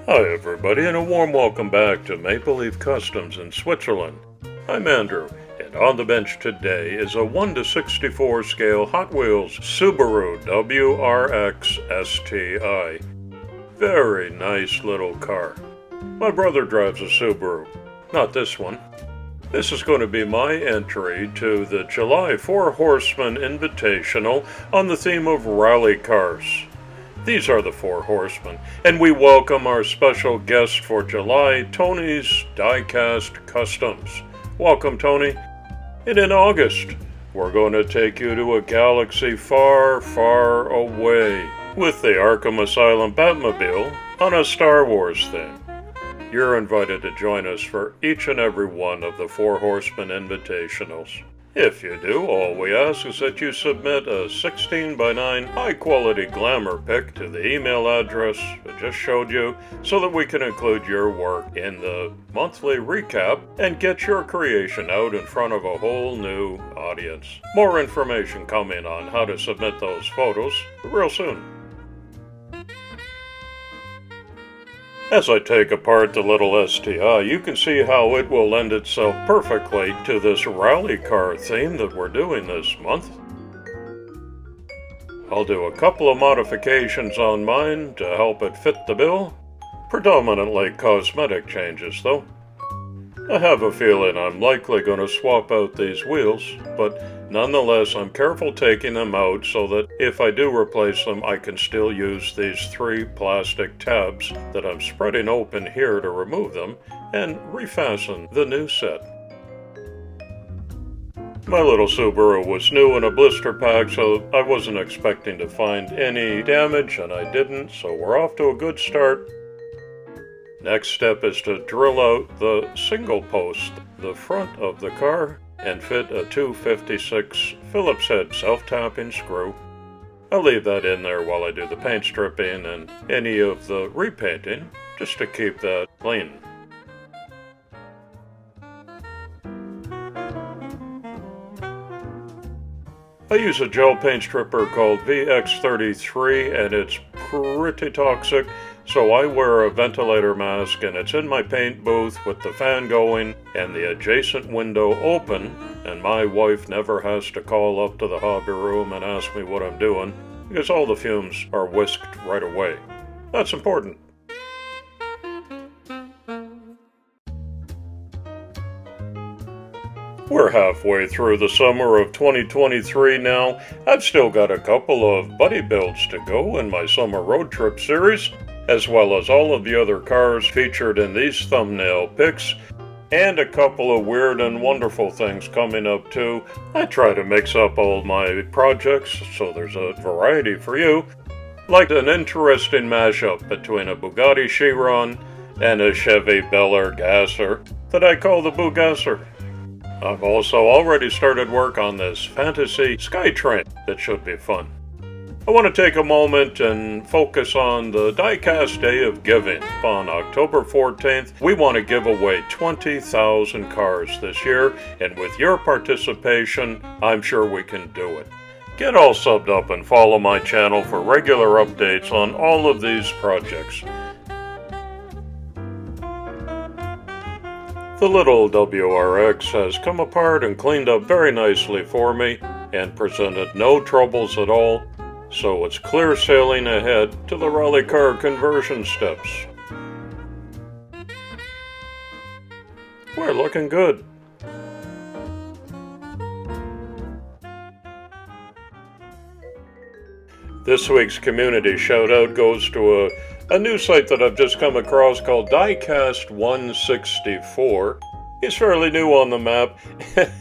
Hi everybody, and a warm welcome back to Maple Leaf Customs in Switzerland. I'm Andrew, and on the bench today is a 1:64 scale Hot Wheels Subaru WRX STI. Very nice little car. My brother drives a Subaru, not this one. This is going to be my entry to the July Four Horsemen Invitational on the theme of rally cars. These are the Four Horsemen, and we welcome our special guest for July, Tony's Diecast Customs. Welcome, Tony. And in August, we're going to take you to a galaxy far, far away with the Arkham Asylum Batmobile on a Star Wars theme. You're invited to join us for each and every one of the Four Horsemen Invitationals. If you do, all we ask is that you submit a 16:9 high-quality glamour pic to the email address I just showed you so that we can include your work in the monthly recap and get your creation out in front of a whole new audience. More information coming on how to submit those photos real soon. As I take apart the little STI, you can see how it will lend itself perfectly to this rally car theme that we're doing this month. I'll do a couple of modifications on mine to help it fit the bill. Predominantly cosmetic changes, though. I have a feeling I'm likely going to swap out these wheels, but nonetheless I'm careful taking them out so that if I do replace them, I can still use these 3 plastic tabs that I'm spreading open here to remove them and refasten the new set. My little Subaru was new in a blister pack, so I wasn't expecting to find any damage, and I didn't, so we're off to a good start. Next step is to drill out the single post, the front of the car, and fit a 256 Phillips head self-tapping screw. I'll leave that in there while I do the paint stripping and any of the repainting, just to keep that clean. I use a gel paint stripper called VX33, and it's pretty toxic, so I wear a ventilator mask, and it's in my paint booth with the fan going and the adjacent window open, and my wife never has to call up to the hobby room and ask me what I'm doing, because all the fumes are whisked right away. That's important. We're halfway through the summer of 2023 now. I've still got a couple of buddy builds to go in my summer road trip series, as well as all of the other cars featured in these thumbnail pics, and a couple of weird and wonderful things coming up too. I try to mix up all my projects so there's a variety for you, like an interesting mashup between a Bugatti Chiron and a Chevy Bel Air Gasser that I call the Bugasser. I've also already started work on this fantasy Skytrain that should be fun. I want to take a moment and focus on the Diecast Day of Giving. On October 14th, we want to give away 20,000 cars this year, and with your participation, I'm sure we can do it. Get all subbed up and follow my channel for regular updates on all of these projects. The little WRX has come apart and cleaned up very nicely for me and presented no troubles at all, so it's clear sailing ahead to the rally car conversion steps. We're looking good. This week's community shout-out goes to a new site that I've just come across called Diecast 164. He's fairly new on the map.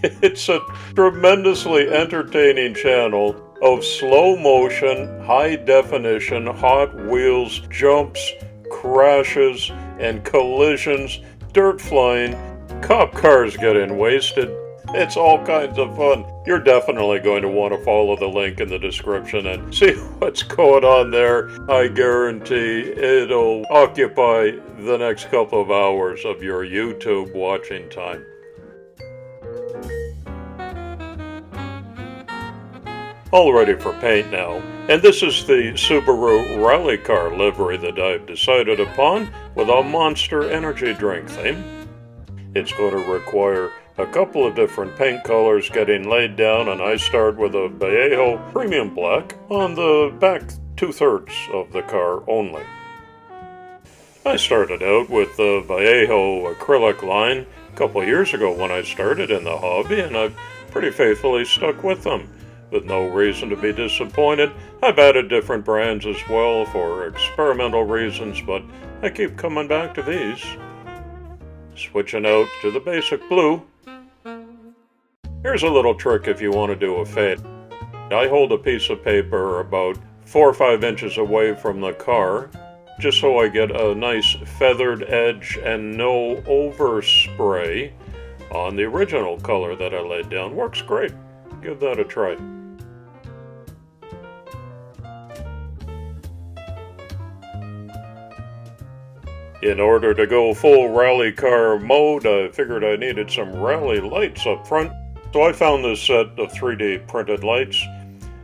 It's a tremendously entertaining channel of slow-motion, high-definition Hot Wheels jumps, crashes, and collisions, dirt flying, cop cars getting wasted. It's all kinds of fun. You're definitely going to want to follow the link in the description and see what's going on there. I guarantee it'll occupy the next couple of hours of your YouTube watching time. all ready for paint now. And this is the Subaru rally car livery that I've decided upon with a Monster energy drink theme. It's going to require a couple of different paint colors getting laid down, and I start with a Vallejo Premium Black on the back 2/3 of the car only. I started out with the Vallejo acrylic line a couple of years ago when I started in the hobby, and I've pretty faithfully stuck with them, with no reason to be disappointed. I've added different brands as well for experimental reasons, but I keep coming back to these. Switching out to the basic blue. Here's a little trick if you want to do a fade. I hold a piece of paper about 4 or 5 inches away from the car, just so I get a nice feathered edge and no overspray on the original color that I laid down. Works great. Give that a try. In order to go full rally car mode, I figured I needed some rally lights up front. So I found this set of 3D printed lights,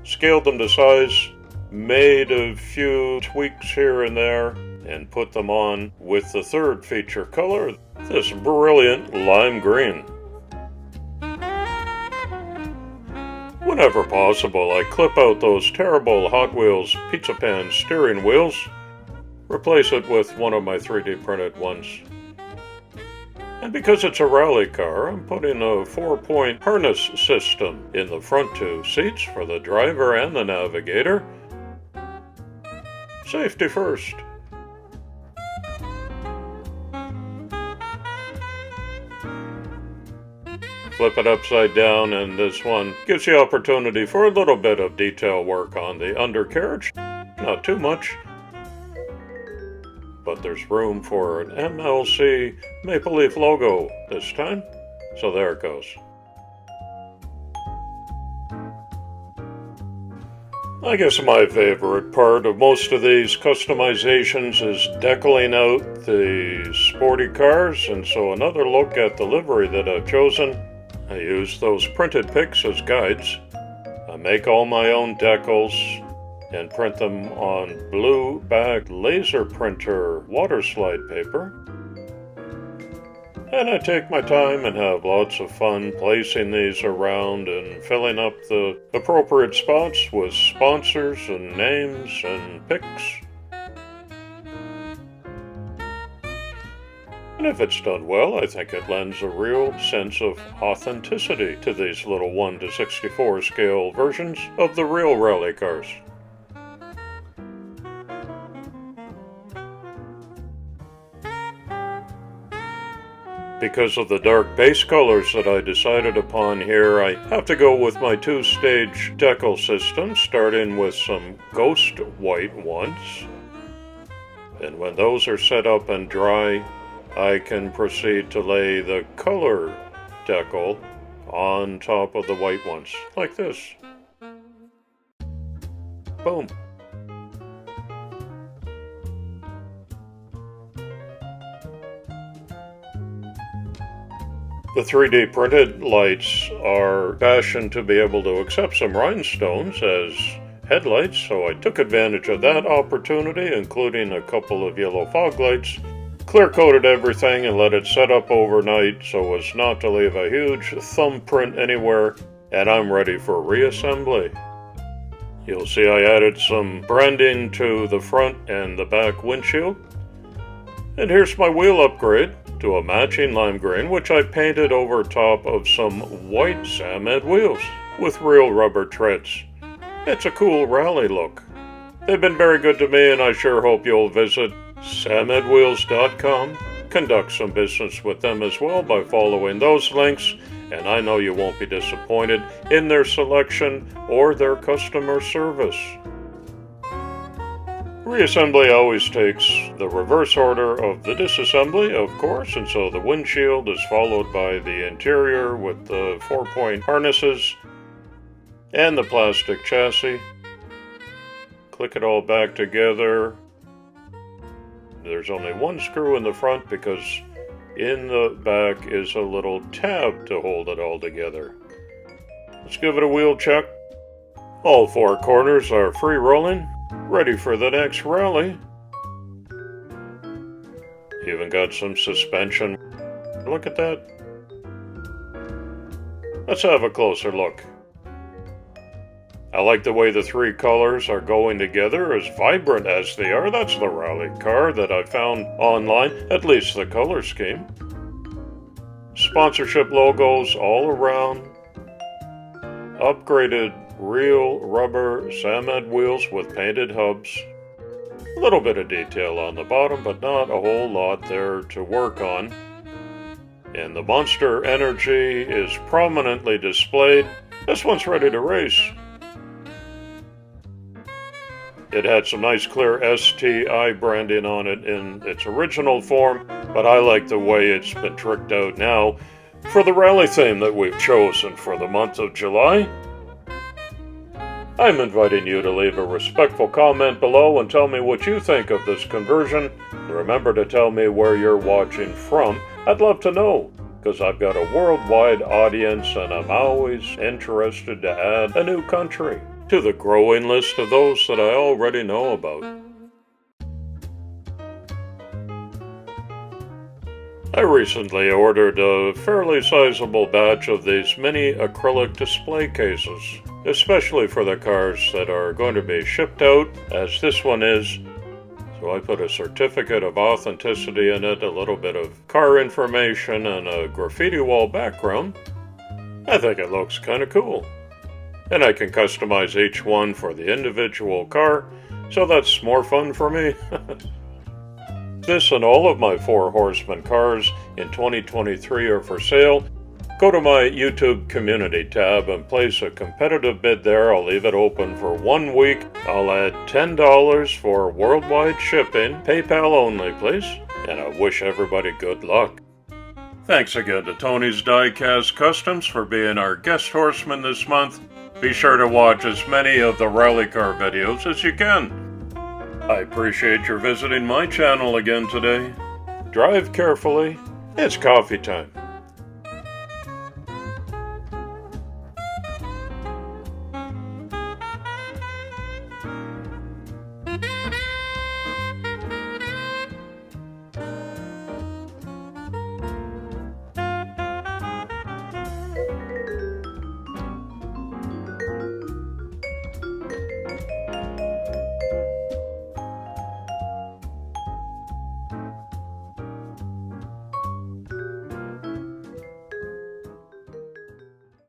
scaled them to size, made a few tweaks here and there, and put them on with the third feature color, this brilliant lime green. Whenever possible, I clip out those terrible Hot Wheels pizza pan steering wheels, replace it with one of my 3D printed ones. And because it's a rally car, I'm putting a 4-point harness system in the front 2 seats for the driver and the navigator. Safety first. Flip it upside down, and this one gives you opportunity for a little bit of detail work on the undercarriage. Not too much, but there's room for an MLC Maple Leaf logo this time. So there it goes. I guess my favorite part of most of these customizations is decaling out the sporty cars, and so another look at the livery that I've chosen. I use those printed pics as guides. I make all my own decals and print them on blue bagged laser printer water slide paper. And I take my time and have lots of fun placing these around and filling up the appropriate spots with sponsors and names and pics. And if it's done well, I think it lends a real sense of authenticity to these little 1:64 scale versions of the real rally cars. Because of the dark base colors that I decided upon here, I have to go with my 2-stage decal system, starting with some ghost white ones. And when those are set up and dry, I can proceed to lay the color decal on top of the white ones, like this. Boom. The 3D printed lights are fashioned to be able to accept some rhinestones as headlights, so I took advantage of that opportunity, including a couple of yellow fog lights, clear coated everything and let it set up overnight so as not to leave a huge thumbprint anywhere, and I'm ready for reassembly. You'll see I added some branding to the front and the back windshield. And here's my wheel upgrade to a matching lime green, which I painted over top of some white Samed wheels with real rubber treads. It's a cool rally look. They've been very good to me, and I sure hope you'll visit samedwheels.com, conduct some business with them as well by following those links, and I know you won't be disappointed in their selection or their customer service. Reassembly always takes the reverse order of the disassembly, of course, and so the windshield is followed by the interior with the 4-point harnesses and the plastic chassis. Click it all back together. There's only one screw in the front because in the back is a little tab to hold it all together. Let's give it a wheel check. All four corners are free rolling, ready for the next rally. Even got some suspension. Look at that. Let's have a closer look. I like the way the three colors are going together, as vibrant as they are. That's the rally car that I found online, at least the color scheme. Sponsorship logos all around. Upgraded real rubber Samad wheels with painted hubs. A little bit of detail on the bottom, but not a whole lot there to work on. And the Monster Energy is prominently displayed. This one's ready to race. It had some nice clear STI branding on it in its original form, but I like the way it's been tricked out now for the rally theme that we've chosen for the month of July. I'm inviting you to leave a respectful comment below and tell me what you think of this conversion. Remember to tell me where you're watching from. I'd love to know, because I've got a worldwide audience and I'm always interested to add a new country to the growing list of those that I already know about. I recently ordered a fairly sizable batch of these mini acrylic display cases, especially for the cars that are going to be shipped out, as this one is. So I put a certificate of authenticity in it, a little bit of car information, and a graffiti wall background. I think it looks kind of cool. And I can customize each one for the individual car, so that's more fun for me. This and all of my Four Horsemen cars in 2023 are for sale. Go to my YouTube community tab and place a competitive bid there. I'll leave it open for 1 week. I'll add $10 for worldwide shipping, PayPal only, please. And I wish everybody good luck. Thanks again to Tony's Diecast Customs for being our guest horseman this month. Be sure to watch as many of the rally car videos as you can. I appreciate your visiting my channel again today. Drive carefully. It's coffee time.